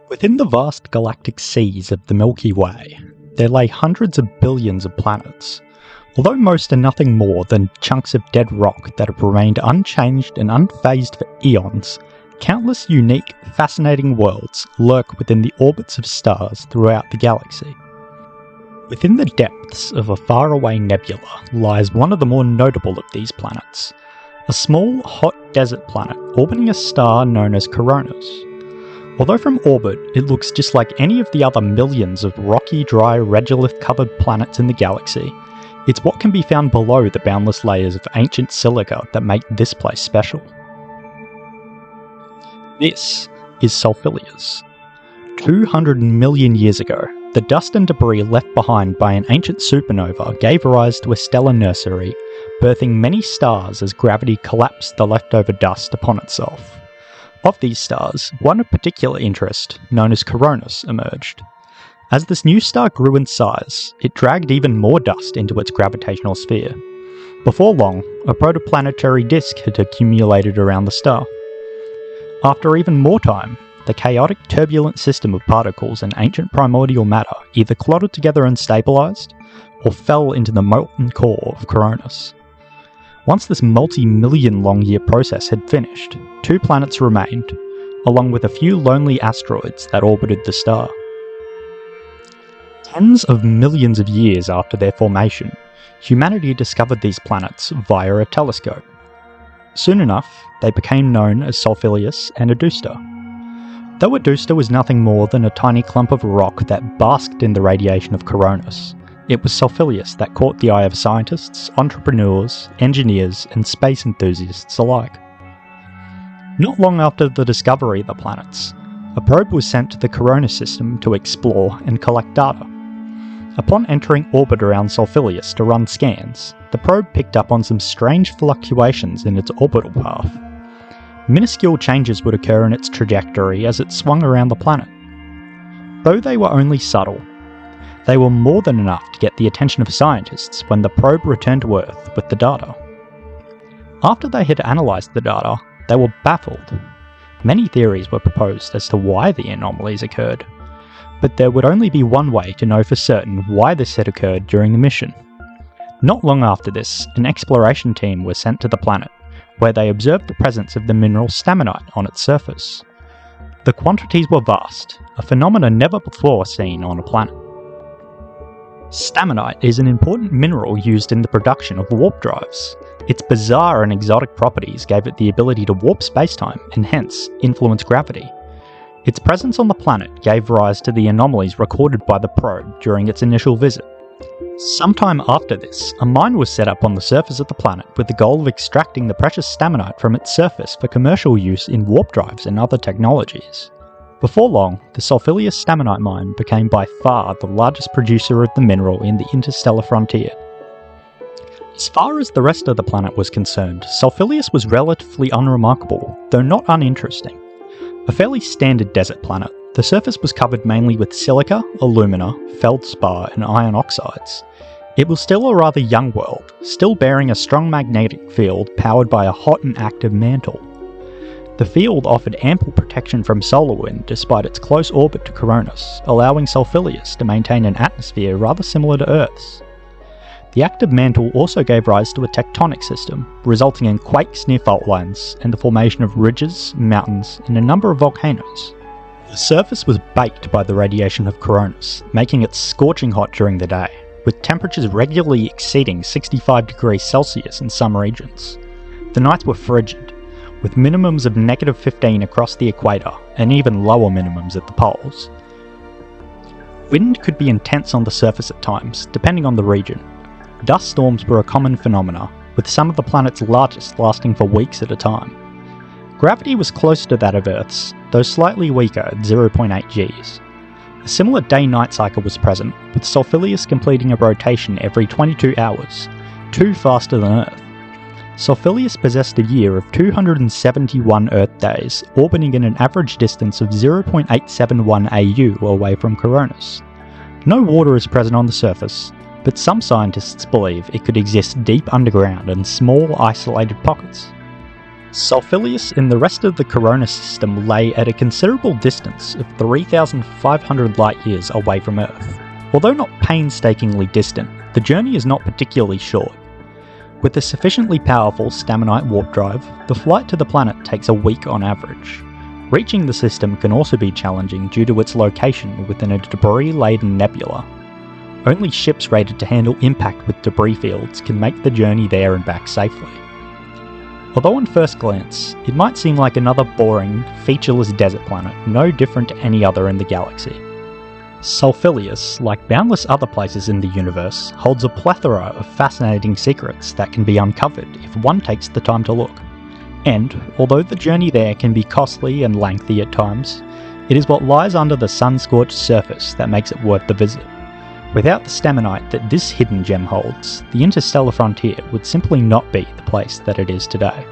Within the vast galactic seas of the Milky Way, there lay hundreds of billions of planets. Although most are nothing more than chunks of dead rock that have remained unchanged and unfazed for eons, countless unique, fascinating worlds lurk within the orbits of stars throughout the galaxy. Within the depths of a faraway nebula lies one of the more notable of these planets, a small, hot desert planet orbiting a star known as Coronis. Although from orbit it looks just like any of the other millions of rocky, dry, regolith-covered planets in the galaxy, it's what can be found below the boundless layers of ancient silica that make this place special. This is Solfilius. 200 million years ago, the dust and debris left behind by an ancient supernova gave rise to a stellar nursery, birthing many stars as gravity collapsed the leftover dust upon itself. Of these stars, one of particular interest, known as Coronis, emerged. As this new star grew in size, it dragged even more dust into its gravitational sphere. Before long, a protoplanetary disk had accumulated around the star. After even more time, the chaotic, turbulent system of particles and ancient primordial matter either clotted together and stabilized, or fell into the molten core of Coronis. Once this multi-million-long-year process had finished, 2 planets remained, along with a few lonely asteroids that orbited the star. Tens of millions of years after their formation, humanity discovered these planets via a telescope. Soon enough, they became known as Solfilius and Adusta. Though Adusta was nothing more than a tiny clump of rock that basked in the radiation of Coronis, it was Solfilius that caught the eye of scientists, entrepreneurs, engineers, and space enthusiasts alike. Not long after the discovery of the planets, a probe was sent to the Coronis system to explore and collect data. Upon entering orbit around Solfilius to run scans, the probe picked up on some strange fluctuations in its orbital path. Minuscule changes would occur in its trajectory as it swung around the planet. Though they were only subtle, they were more than enough to get the attention of scientists when the probe returned to Earth with the data. After they had analysed the data, they were baffled. Many theories were proposed as to why the anomalies occurred, but there would only be one way to know for certain why this had occurred during the mission. Not long after this, an exploration team was sent to the planet, where they observed the presence of the mineral staminite on its surface. The quantities were vast, a phenomenon never before seen on a planet. Staminite is an important mineral used in the production of warp drives. Its bizarre and exotic properties gave it the ability to warp spacetime and hence influence gravity. Its presence on the planet gave rise to the anomalies recorded by the probe during its initial visit. Sometime after this, a mine was set up on the surface of the planet with the goal of extracting the precious staminite from its surface for commercial use in warp drives and other technologies. Before long, the Solfilius staminite mine became by far the largest producer of the mineral in the interstellar frontier. As far as the rest of the planet was concerned, Solfilius was relatively unremarkable, though not uninteresting. A fairly standard desert planet, the surface was covered mainly with silica, alumina, feldspar, and iron oxides. It was still a rather young world, still bearing a strong magnetic field powered by a hot and active mantle. The field offered ample protection from solar wind despite its close orbit to Coronis, allowing Solfilius to maintain an atmosphere rather similar to Earth's. The active mantle also gave rise to a tectonic system, resulting in quakes near fault lines and the formation of ridges, mountains, and a number of volcanoes. The surface was baked by the radiation of Coronis, making it scorching hot during the day, with temperatures regularly exceeding 65 degrees Celsius in some regions. The nights were frigid, with minimums of -15 across the equator, and even lower minimums at the poles. Wind could be intense on the surface at times, depending on the region. Dust storms were a common phenomena, with some of the planet's largest lasting for weeks at a time. Gravity was close to that of Earth's, though slightly weaker at 0.8 Gs. A similar day-night cycle was present, with Solfilius completing a rotation every 22 hours, 2 faster than Earth. Solfilius possessed a year of 271 Earth days, orbiting at an average distance of 0.871 AU away from Coronis. No water is present on the surface, but some scientists believe it could exist deep underground in small, isolated pockets. Solfilius and the rest of the Corona system lay at a considerable distance of 3,500 light-years away from Earth. Although not painstakingly distant, the journey is not particularly short. With a sufficiently powerful Staminite warp drive, the flight to the planet takes a week on average. Reaching the system can also be challenging due to its location within a debris-laden nebula. Only ships rated to handle impact with debris fields can make the journey there and back safely. Although on first glance, it might seem like another boring, featureless desert planet, no different to any other in the galaxy. Solfilius, like boundless other places in the universe, holds a plethora of fascinating secrets that can be uncovered if one takes the time to look. And, although the journey there can be costly and lengthy at times, it is what lies under the sun-scorched surface that makes it worth the visit. Without the Staminite that this hidden gem holds, the interstellar frontier would simply not be the place that it is today.